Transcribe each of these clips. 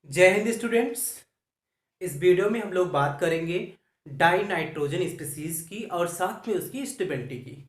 जय हिंद स्टूडेंट्स। इस वीडियो में हम लोग बात करेंगे डाई नाइट्रोजन स्पीसीज की और साथ में उसकी स्टेबिलिटी की।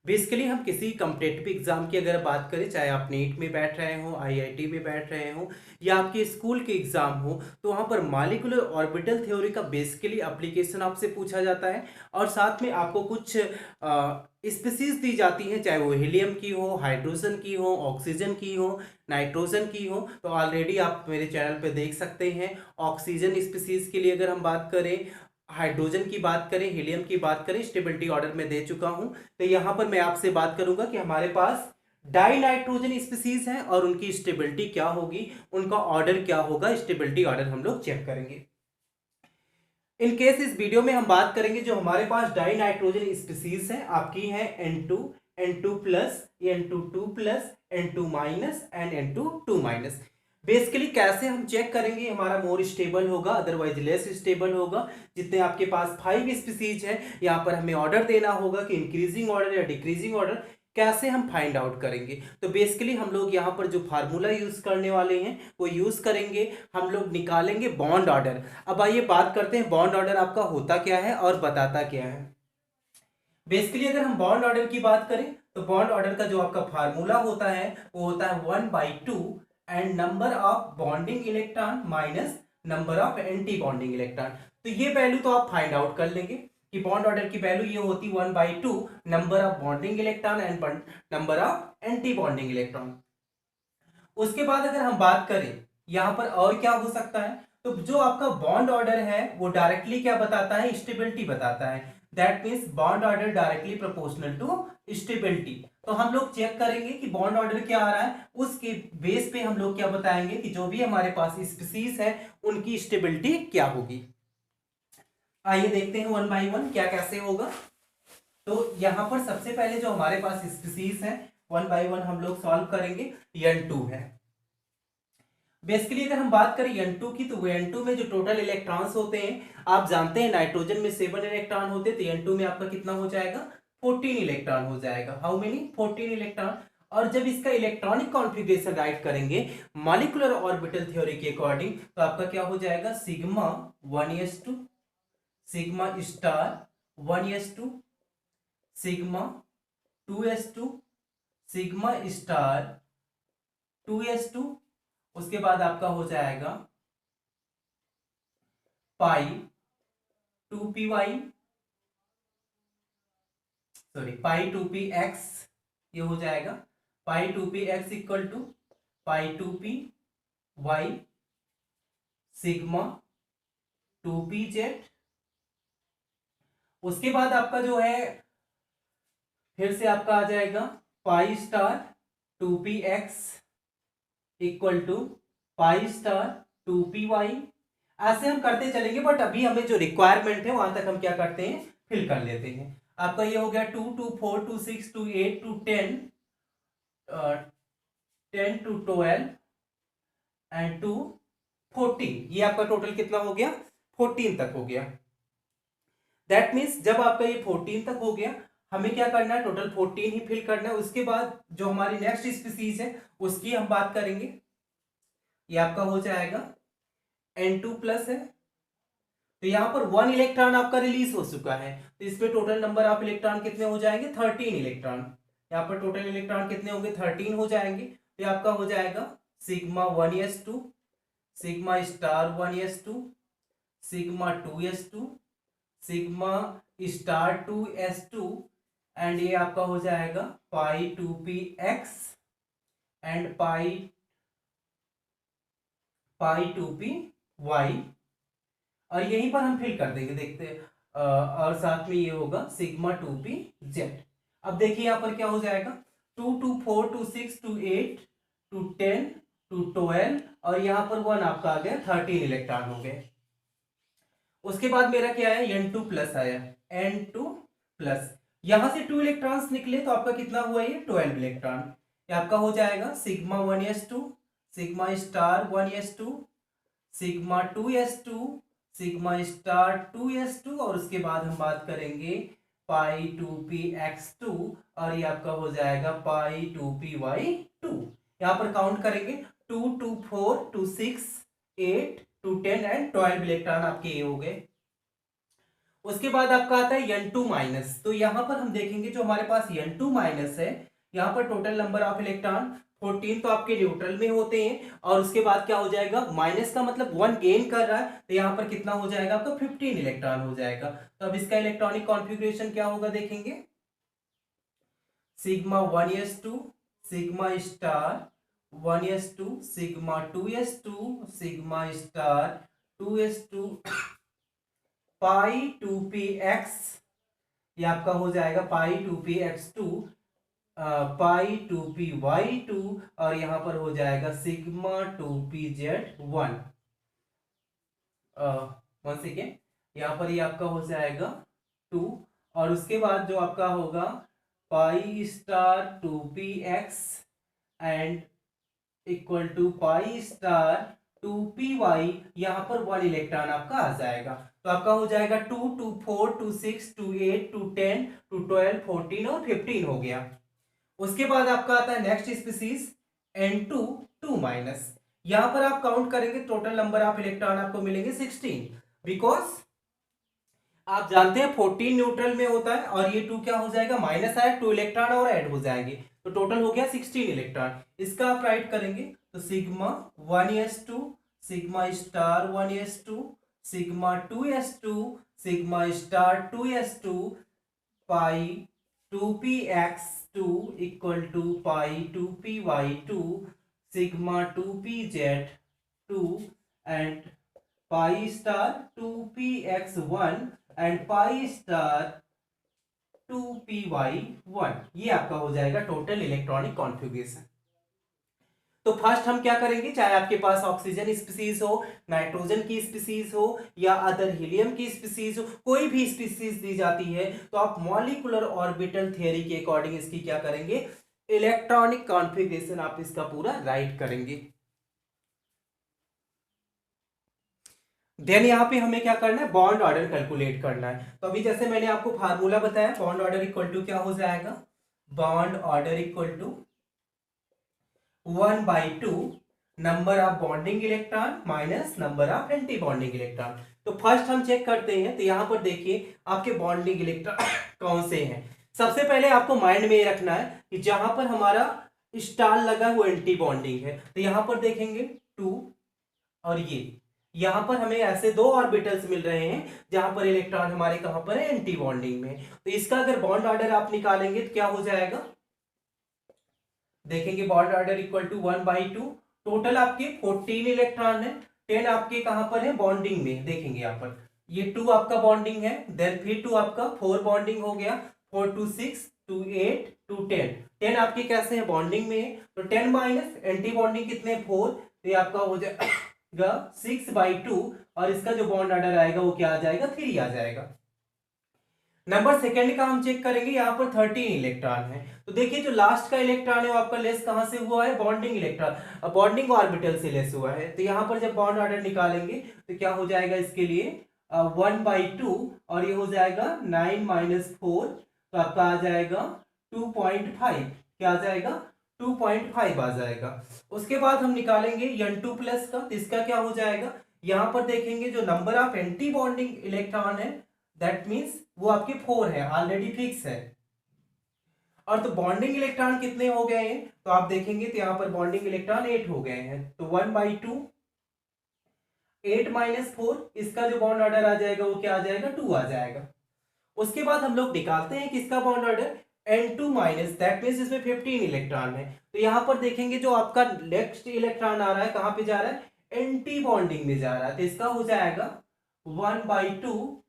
बेसिकली हम किसी कम्पिटेटिव एग्जाम की अगर बात करें, चाहे आप नीट में बैठ रहे हो, आईआईटी में बैठ रहे हो या आपके स्कूल के एग्जाम हो, तो वहाँ पर मॉलिक्यूलर ऑर्बिटल थ्योरी का बेसिकली एप्लीकेशन आपसे पूछा जाता है और साथ में आपको कुछ स्पीसीज दी जाती हैं, चाहे वो हीलियम की हो, हाइड्रोजन की हो, ऑक्सीजन की हो, नाइट्रोजन की हो। तो ऑलरेडी आप मेरे चैनल पे देख सकते हैं। ऑक्सीजन स्पीसीज के लिए अगर हम बात करें, हाइड्रोजन की बात करें, हीलियम की बात करें, स्टेबिलिटी ऑर्डर में दे चुका हूं। तो यहां पर मैं आपसे बात करूंगा कि हमारे पास डाई नाइट्रोजन स्पीसीज हैं और उनकी स्टेबिलिटी क्या होगी, उनका ऑर्डर क्या होगा, स्टेबिलिटी ऑर्डर हम लोग चेक करेंगे। इन केस इस वीडियो में हम बात करेंगे जो हमारे पास डाई नाइट्रोजन स्पीसीज है आपकी है N2, N2 plus, N2 2 plus, N2 minus and N2 2 minus. Basically कैसे हम चेक करेंगे, हमारा मोर स्टेबल होगा अदरवाइज लेस स्टेबल होगा। जितने आपके पास 5 स्पीसीज है, यहाँ पर हमें ऑर्डर देना होगा कि इंक्रीजिंग ऑर्डर या डिक्रीजिंग ऑर्डर, कैसे हम फाइंड आउट करेंगे। तो बेसिकली हम लोग यहाँ पर जो फार्मूला यूज करने वाले हैं वो यूज करेंगे, हम लोग निकालेंगे बॉन्ड ऑर्डर। अब आइए बात करते हैं बॉन्ड ऑर्डर आपका होता क्या है और बताता क्या है। बेसिकली अगर हम बॉन्ड ऑर्डर की बात करें तो बॉन्ड ऑर्डर का जो आपका फार्मूला होता है वो होता है 1/2 and number of bonding electron minus number of anti bonding electron. तो ये वैल्यू तो आप फाइंड आउट कर लेंगे कि बॉन्ड ऑर्डर की वैल्यू ये होती 1/2 number of bonding electron and number of anti bonding electron. उसके बाद अगर हम बात करें यहां पर और क्या हो सकता है, तो जो आपका बॉन्ड ऑर्डर है वो डायरेक्टली क्या बताता है, स्टेबिलिटी बताता है। That means bond order directly proportional to stability. तो हम लोग चेक करेंगे कि बॉन्ड ऑर्डर क्या आ रहा है, उसके बेस पे हम लोग क्या बताएंगे कि जो भी हमारे पास स्पीसीज है उनकी स्टेबिलिटी क्या होगी। आइए देखते हैं वन बाय वन क्या कैसे होगा। तो यहां पर सबसे पहले जो हमारे पास स्पीसीज है वन बाय वन हम लोग सॉल्व करेंगे। N2 है। बेसिकली अगर हम बात करें N2 की, तो N2 में जो टोटल इलेक्ट्रॉन्स होते हैं, आप जानते हैं नाइट्रोजन में 7 इलेक्ट्रॉन होते हैं, तो N2 में आपका कितना हो जाएगा, 14 इलेक्ट्रॉन हो जाएगा। How many, 14 electron. और जब इसका इलेक्ट्रॉनिक कॉन्फ़िगरेशन राइट करेंगे मॉलिक्यूलर ऑर्बिटल थ्योरी के अकॉर्डिंग, तो आपका क्या हो जाएगा, sigma 1s2, sigma star 1s2, sigma 2s2, sigma star 2s2। उसके बाद आपका हो जाएगा pi 2p y, sorry pi 2p x, ये हो जाएगा pi 2p x equal to pi 2p y sigma 2p z। उसके बाद आपका जो है फिर से आपका आ जाएगा pi star 2p x equal to pi star 2p y। ऐसे हम करते चलेंगे, बट अभी हमें जो रिक्वायरमेंट है वहां तक हम क्या करते हैं, फिल कर लेते हैं। आपका ये हो गया 2 2 4 2 6 2 8 2 10, 10 टू 12 एंड 2 14। ये आपका टोटल कितना हो गया, 14 तक हो गया। दैट मीन्स जब आपका ये 14 तक हो गया, हमें क्या करना है, टोटल 14 ही फिल करना है। उसके बाद जो हमारी नेक्स्ट स्पीसीज है उसकी हम बात करेंगे। ये आपका हो जाएगा N2 प्लस है, तो यहां पर 1 इलेक्ट्रॉन आपका रिलीज हो चुका है, तो इसमें टोटल नंबर ऑफ इलेक्ट्रॉन कितने हो जाएंगे, 13 इलेक्ट्रॉन। यहाँ पर टोटल इलेक्ट्रॉन कितने होंगे, 13 हो जाएंगे। तो आपका हो जाएगा sigma 1s2, sigma star 1s2, sigma 2s2, sigma star 2s2 and ये आपका हो जाएगा pi 2p x and pi 2p y। और यहीं पर हम फिल कर देंगे, देखते हैं। और साथ में ये होगा सिग्मा 2p z। अब देखिए यहाँ पर क्या हो जाएगा, 2 2 4 2 6 2 8 2 10 2 12 और यहाँ पर 1 आपका आ गया, 13 इलेक्ट्रॉन हो गए। उसके बाद मेरा क्या आया, N2 प्लस आया, N2 प्लस। यहां से 2 इलेक्ट्रॉन्स निकले तो आपका कितना हुआ, ये 12 इलेक्ट्रॉन। ये आपका हो जाएगा sigma 1s2, sigma star 1s2, sigma 2s2, sigma star 2s2 और उसके बाद हम बात करेंगे पाई 2p(x)2 और ये आपका हो जाएगा पाई 2p(y)2। यहां पर काउंट करेंगे 2 2 4 2 6 8 टू 10 एंड 12 इलेक्ट्रॉन आपके ये हो गए। उसके बाद आपका आता है N2 माइनस। तो यहां पर हम देखेंगे जो हमारे पास N2 माइनस है, यहां पर टोटल नंबर ऑफ इलेक्ट्रॉन 14 तो आपके न्यूट्रल में होते हैं, और उसके बाद क्या हो जाएगा, माइनस का मतलब 1 गेन कर रहा है, तो यहां पर कितना हो जाएगा आपका 15 इलेक्ट्रॉन हो जाएगा। तो अब इसका इलेक्ट्रॉनिक कॉन्फ़िगरेशन क्या होगा देखेंगे, sigma 1s2 sigma star 1s2 sigma 2s2 sigma star 2s2 पाई 2p(x), ये आपका हो जाएगा पाई 2p(x2) पाई 2p(y2), और यहां पर हो जाएगा सिग्मा 2pz1। वन सेकेंड, यहां पर ये आपका हो जाएगा 2, और उसके बाद जो आपका होगा pi star 2p(x) and equal to pi star 2py, यहां पर 1 इलेक्ट्रॉन आपका आ जाएगा। तो आपका हो जाएगा 2 2 4 2 6 2 8 2 10 2 12 14 और 15 हो गया। उसके बाद आपका आता है नेक्स्ट स्पीसीज N2 2 माइनस। यहां पर आप काउंट करेंगे टोटल नंबर ऑफ इलेक्ट्रॉन आपको मिलेंगे 16, बिकॉज आप जानते हैं 14 न्यूट्रल में होता है, और ये 2 क्या हो जाएगा, माइनस आया, 2 इलेक्ट्रॉन और ऐड हो जाएंगे, तो टोटल हो गया 16 इलेक्ट्रॉन। इसका आप राइट करेंगे तो sigma 1s2 sigma star 1s2 sigma 2s2 sigma star 2s2 pi 2px2 equal to pi 2py2 sigma 2pz2 and pi star 2px1 and pi star 2py1। ये आपका हो जाएगा टोटल इलेक्ट्रॉनिक कॉन्फ़िगरेशन। तो first हम क्या करेंगे, चाहे आपके पास ऑक्सीजन स्पीसीज हो, नाइट्रोजन की स्पीसीज हो, या अदर हीलियम की स्पीसीज हो, कोई भी स्पीसीज दी जाती है, तो आप मॉलिक्यूलर ऑर्बिटल थ्योरी के अकॉर्डिंग इसकी क्या करेंगे, इलेक्ट्रॉनिक कॉन्फ़िगरेशन आप इसका पूरा राइट करेंगे। देन यहाँ पे हमें क्या करना है, बॉन्ड ऑर्डर कैलकुलेट करना है। तो अभी जैसे मैंने आपको फार्मूला बताया, बॉन्ड ऑर्डर इक्वल टू क्या हो जाएगा, bond order equal to 1/2 number of bonding electron minus number of anti bonding electron. तो फर्स्ट हम चेक करते हैं, तो यहां पर देखिए आपके बॉन्डिंग इलेक्ट्रॉन कौन से हैं। सबसे पहले आपको माइंड में ये रखना है कि जहां पर हमारा स्टार लगा वो एंटी बॉन्डिंग है, तो यहां पर देखेंगे 2, और ये यहां पर हमें ऐसे दो ऑर्बिटल्स मिल रहे हैं जहां पर इलेक्ट्रॉन हमारे कहां पर है, एंटी बॉन्डिंग में। तो इसका अगर बॉन्ड ऑर्डर आप निकालेंगे तो क्या हो जाएगा, देखेंगे bond order equal to 1/2। Total आपके 14 इलेक्ट्रॉन है, 10 आपके कहां पर है, बॉन्डिंग में। देखेंगे यहाँ पर ये 2 आपका बॉन्डिंग है, देन फिर 2 आपका 4 बॉन्डिंग हो गया, 4 2 6 2 8 2 10, 10 आपके कैसे है, बॉन्डिंग में है। तो 10 माइनस एंटी बॉन्डिंग कितने, 4, तो ये आपका हो जाएगा 6/2, और इसका जो बॉन्ड ऑर्डर आएगा वो क्या आ जाएगा, 3 आ जाएगा। नंबर सेकंड का हम चेक करेंगे, यहाँ पर 13 इलेक्ट्रॉन है। तो देखिए जो लास्ट का इलेक्ट्रॉन है वो आपका लेस कहां से हुआ है, बॉन्डिंग इलेक्ट्रॉन, बॉन्डिंग ऑर्बिटल से लेस हुआ है। तो यहाँ पर जब बॉन्ड ऑर्डर निकालेंगे तो क्या हो जाएगा इसके लिए 1/2, और ये हो जाएगा 9 माइनस 4, तो आपका आ जाएगा 2.5, क्या आ जाएगा 2.5 आ जाएगा। उसके बाद हम निकालेंगे N2 प्लस का, तो इसका क्या हो जाएगा, यहां पर देखेंगे जो number of anti bonding electron है दैट मीन्स वो आपके 4 है, ऑलरेडी फिक्स है। और तो बॉन्डिंग इलेक्ट्रॉन कितने हो गए हैं, तो आप देखेंगे तो यहां पर बॉन्डिंग इलेक्ट्रॉन 8 हो गए हैं। तो 1/2 8 माइनस 4, इसका जो बॉन्ड ऑर्डर आ जाएगा वो क्या आ जाएगा, 2 आ जाएगा। उसके बाद हम लोग निकालते हैं किसका bond order, N2 minus, that means इसमें 15 इलेक्ट्रॉन है। तो यहां पर देखेंगे जो आपका नेक्स्ट इलेक्ट्रॉन आ रहा है कहां पे जा रहा है, एंटी बॉन्डिंग में जा रहा है। तो इसका हो जाएगा 1/2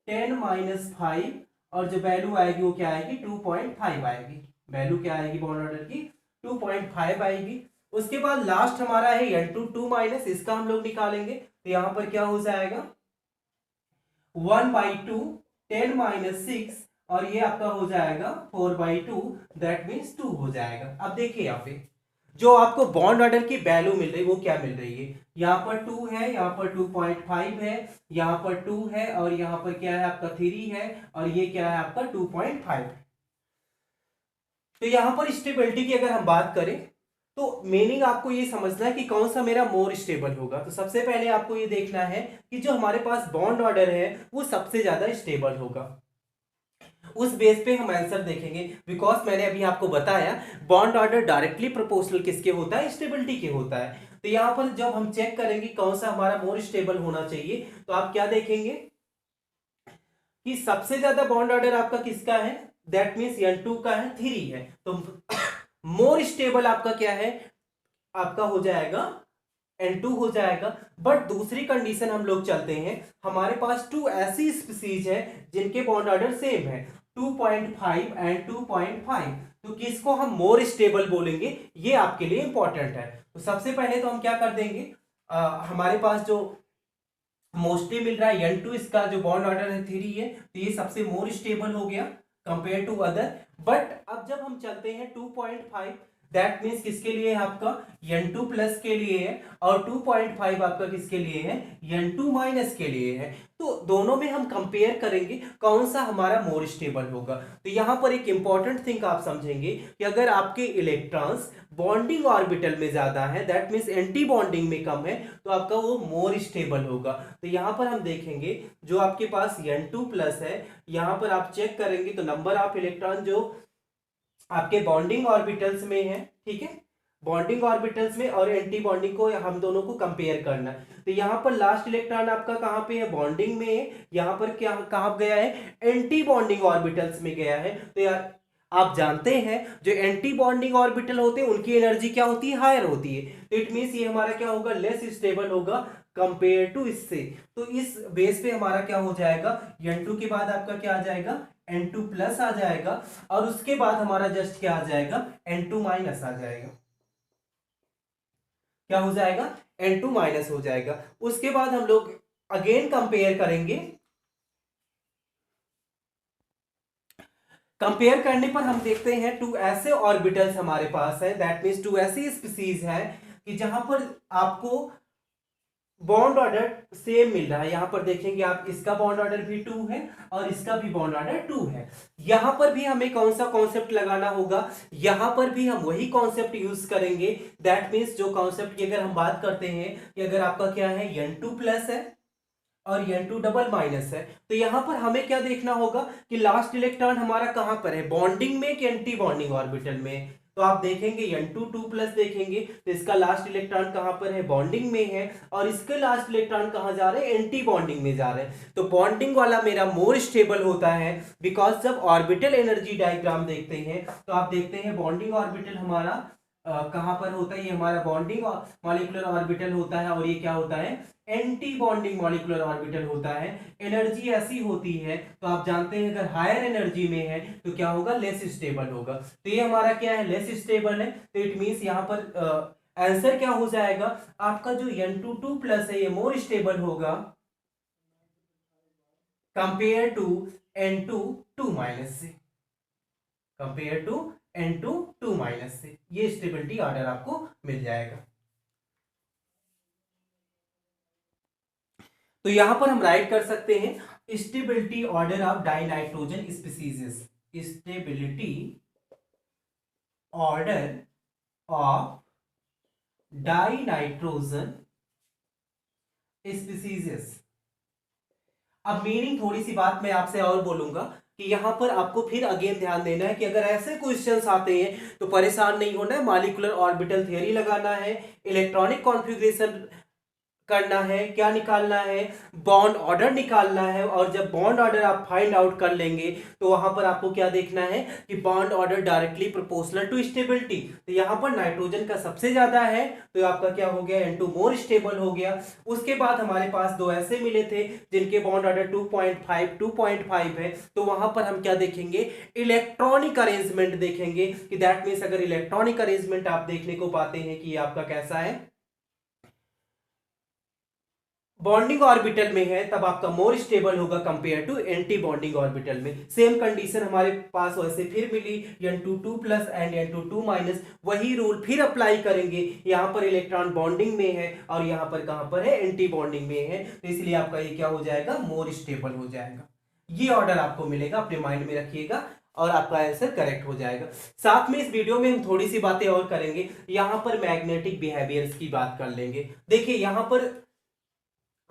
10 माइनस 5, और जो वैल्यू आएगी वो क्या आएगी, 2.5 आएगी। वैल्यू क्या आएगी बॉन्ड ऑर्डर की, 2.5 आएगी। उसके बाद लास्ट हमारा है N2 2 माइनस, इसका हम लोग निकालेंगे, तो यहां पर क्या हो जाएगा 1/2 10 माइनस 6, और ये आपका हो जाएगा 4/2, दैट मीन्स 2 हो जाएगा। अब देखिए यहाँ पे जो आपको बॉन्ड ऑर्डर की वैल्यू मिल रही है वो क्या मिल रही है, यहाँ पर 2 है, यहाँ पर 2.5 है, यहाँ पर 2 है, और यहाँ पर क्या है आपका 3 है, और ये क्या है आपका 2.5 है। तो यहाँ पर स्टेबिलिटी की अगर हम बात करें तो मीनिंग आपको ये समझना है कि कौन सा मेरा मोर स्टेबल होगा। तो सबसे पहले आपको ये देखना है कि जो हमारे पास बॉन्ड ऑर्डर है वो सबसे ज्यादा स्टेबल होगा। उस बेस पे हम आंसर देखेंगे, बिकॉज मैंने अभी आपको बताया बॉन्ड ऑर्डर डायरेक्टली प्रोपोर्शनल किसके होता है, स्टेबिलिटी के होता है। तो यहां पर जब हम चेक करेंगे कौन सा हमारा मोर स्टेबल होना चाहिए, तो आप क्या देखेंगे कि सबसे ज्यादा बॉन्ड ऑर्डर आपका किसका है, दैट मीन्स N2 का है, 3 है। तो मोर स्टेबल आपका क्या है, आपका हो जाएगा N2 हो जाएगा। बट दूसरी कंडीशन हम लोग चलते हैं, हमारे पास 2 ऐसी स्पीसीज है जिनके बॉन्ड ऑर्डर सेम है, 2.5 एंड 2.5। तो किसको हम मोर स्टेबल बोलेंगे, ये आपके लिए इंपॉर्टेंट है। तो सबसे पहले तो हम क्या कर देंगे, हमारे पास जो मोस्टली मिल रहा है N2, इसका जो बॉन्ड ऑर्डर है 3 है, तो ये सबसे मोर स्टेबल हो गया कंपेयर टू अदर। बट अब जब हम चलते हैं 2.5, दैट मीन्स किसके लिए है आपका, N2 प्लस के लिए है, और 2.5 आपका किसके लिए है, N2 माइनस के लिए है। तो दोनों में हम कंपेयर करेंगे कौन सा हमारा मोर स्टेबल होगा। तो यहां पर एक इंपॉर्टेंट थिंग आप समझेंगे कि अगर आपके इलेक्ट्रॉन्स बॉन्डिंग ऑर्बिटल में ज्यादा है, दैट मीन्स एंटी बॉन्डिंग में कम है, तो आपका वो मोर स्टेबल होगा। तो यहां पर हम देखेंगे जो आपके पास N2 प्लस है, यहां पर आप चेक करेंगे तो नंबर ऑफ इलेक्ट्रॉन जो आपके बॉन्डिंग ऑर्बिटल्स में है, ठीक है, बॉन्डिंग ऑर्बिटल्स में और एंटी बॉन्डिंग को हम दोनों को कंपेयर करना। तो यहाँ पर लास्ट इलेक्ट्रॉन आपका कहाँ पे है, बॉन्डिंग में है, यहाँ पर क्या कहाँ गया है, एंटी बॉन्डिंग ऑर्बिटल्स में गया है। तो यार आप जानते हैं जो एंटी बॉन्डिंग ऑर्बिटल होते हैं उनकी एनर्जी क्या होती है, हायर होती है। तो इट मीन्स ये हमारा क्या होगा, लेस स्टेबल होगा कंपेयर टू इससे। तो इस बेस पे हमारा क्या हो जाएगा, N2 के बाद आपका क्या आ जाएगा, N2 प्लस आ जाएगा, और उसके बाद हमारा जस्ट क्या आ जाएगा, N2 माइनस आ जाएगा। क्या हो जाएगा, N2 माइनस हो जाएगा। उसके बाद हम लोग अगेन कंपेयर करेंगे, कंपेयर करने पर हम देखते हैं 2 ऐसे ऑर्बिटल्स हमारे पास है, दैट मीन्स 2 ऐसी स्पीसीज है कि जहां पर आपको बॉन्ड ऑर्डर सेम मिल रहा है। यहां पर देखेंगे आप, इसका बॉन्ड ऑर्डर भी 2 है और इसका भी बॉन्ड ऑर्डर 2 है। यहां पर भी हमें कौन सा कॉन्सेप्ट लगाना होगा, यहां पर भी हम वही कॉन्सेप्ट यूज करेंगे। दैट मीन्स जो कॉन्सेप्ट की अगर हम बात करते हैं कि अगर आपका क्या है, N2 प्लस है और N2 डबल माइनस है, तो यहां पर हमें क्या देखना होगा कि लास्ट इलेक्ट्रॉन हमारा कहां पर है, बॉन्डिंग में कि एंटी बॉन्डिंग ऑर्बिटल में। तो आप देखेंगे N2 2 प्लस देखेंगे तो इसका लास्ट इलेक्ट्रॉन कहां पर है, बॉन्डिंग में है, और इसके लास्ट इलेक्ट्रॉन कहां जा रहे हैं, एंटी बॉन्डिंग में जा रहे हैं। तो बॉन्डिंग वाला मेरा मोर स्टेबल होता है, बिकॉज जब ऑर्बिटल एनर्जी डायग्राम देखते हैं तो आप देखते हैं बॉन्डिंग ऑर्बिटल हमारा कहां पर होता है, ये हमारा बॉन्डिंग मॉलिक्यूलर ऑर्बिटल होता है, और ये क्या होता है, एंटी बॉन्डिंग मॉलिक्यूलर ऑर्बिटल होता है। एनर्जी ऐसी होती है, तो आप जानते हैं अगर हायर एनर्जी में है तो क्या होगा, लेस स्टेबल होगा। तो ये हमारा क्या है, लेस स्टेबल है। तो इट मींस यहाँ पर आंसर क्या हो जाएगा, आपका जो N2 2 प्लस है ये मोर स्टेबल होगा कंपेयर टू N2 2 माइनस से, कंपेयर टू N2 2 माइनस से, ये स्टेबिलिटी ऑर्डर आपको मिल जाएगा। तो यहां पर हम राइट कर सकते हैं stability order of dinitrogen species, stability order of dinitrogen species. अब मीनिंग थोड़ी सी बात मैं आपसे और बोलूंगा कि यहां पर आपको फिर अगेन ध्यान देना है कि अगर ऐसे क्वेश्चंस आते हैं तो परेशान नहीं होना है, मॉलिक्यूलर ऑर्बिटल थ्योरी लगाना है, इलेक्ट्रॉनिक कॉन्फ़िगरेशन करना है, क्या निकालना है, बॉन्ड ऑर्डर निकालना है। और जब बॉन्ड ऑर्डर आप फाइंड आउट कर लेंगे तो वहां पर आपको क्या देखना है कि bond order directly proportional to stability. तो यहां पर नाइट्रोजन का सबसे ज्यादा है, तो आपका क्या हो गया, N2 मोर स्टेबल हो गया। उसके बाद हमारे पास 2 ऐसे मिले थे जिनके बॉन्ड ऑर्डर 2.5 है, तो वहां पर हम क्या देखेंगे, इलेक्ट्रॉनिक अरेंजमेंट देखेंगे कि दैट मीन्स अगर इलेक्ट्रॉनिक अरेंजमेंट आप देखने को पाते हैं कि ये आपका कैसा है, बॉन्डिंग ऑर्बिटल में है, तब आपका मोर स्टेबल होगा compare to anti bonding orbital में। सेम कंडीशन हमारे पास वैसे फिर मिली, N2 2 plus and N2 2 minus, वही रूल फिर अप्लाई करेंगे। यहां पर इलेक्ट्रॉन बॉन्डिंग में है और यहां पर कहां पर है, एंटी बॉन्डिंग में है, तो इसलिए आपका ये क्या हो जाएगा, मोर स्टेबल हो जाएगा। ये ऑर्डर आपको मिलेगा, अपने माइंड में रखिएगा। और आपका आंसर करेक्ट हो जाएगा। साथ में इस वीडियो में हम थोड़ी सी बातें और करेंगे, यहां पर मैग्नेटिक बिहेवियर्स की बात कर लेंगे। देखिए यहां पर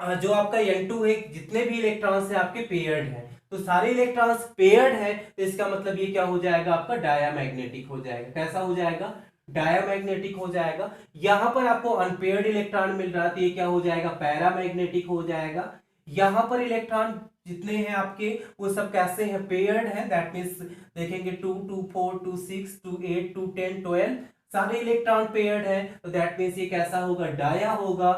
जो आपका N2 है, जितने भी इलेक्ट्रॉन्स है आपके पेयर्ड है, तो सारे इलेक्ट्रॉन्स पेयर्ड है, तो इसका मतलब ये क्या हो जाएगा, आपका डायामैग्नेटिक हो जाएगा। कैसा हो जाएगा, डायामैग्नेटिक हो जाएगा। यहां पर आपको अनपेयर्ड इलेक्ट्रॉन मिल रहा है, तो ये क्या हो जाएगा, पैरामैग्नेटिक हो जाएगा। यहां पर इलेक्ट्रॉन जितने हैं आपके वो सब कैसे हैं, पेयर्ड है, दैट मीन्स देखेंगे 2 2 4 2 6 2 8 2 10 12 सारे इलेक्ट्रॉन पेयर्ड है, तो दैट मीन्स ये कैसा होगा, डाया होगा,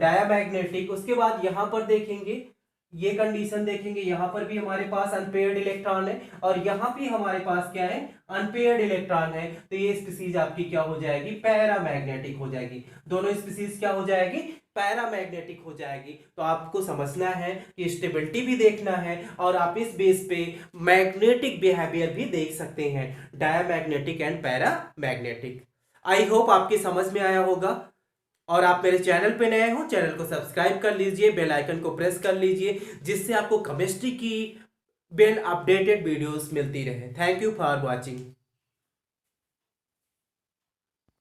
डायामैग्नेटिक। उसके बाद यहां पर देखेंगे, ये कंडीशन देखेंगे, यहां पर भी हमारे पास अनपेयर्ड इलेक्ट्रॉन है और यहां भी हमारे पास क्या है, अनपेयर्ड इलेक्ट्रॉन है, तो ये स्पीसीज आपकी क्या हो जाएगी, पैरामैग्नेटिक हो जाएगी। दोनों स्पीसीज क्या हो जाएगी, पैरामैग्नेटिक हो जाएगी। तो आपको समझना है कि स्टेबिलिटी भी देखना है और आप इस बेस पे मैग्नेटिक बिहेवियर भी देख सकते हैं, diamagnetic and paramagnetic. I hope आपकी समझ में आया होगा। और आप मेरे चैनल पे नए हो, चैनल को सब्सक्राइब कर लीजिए, बेल आइकन को प्रेस कर लीजिए, जिससे आपको केमिस्ट्री की बेल अपडेटेड वीडियोस मिलती रहे। Thank you for watching.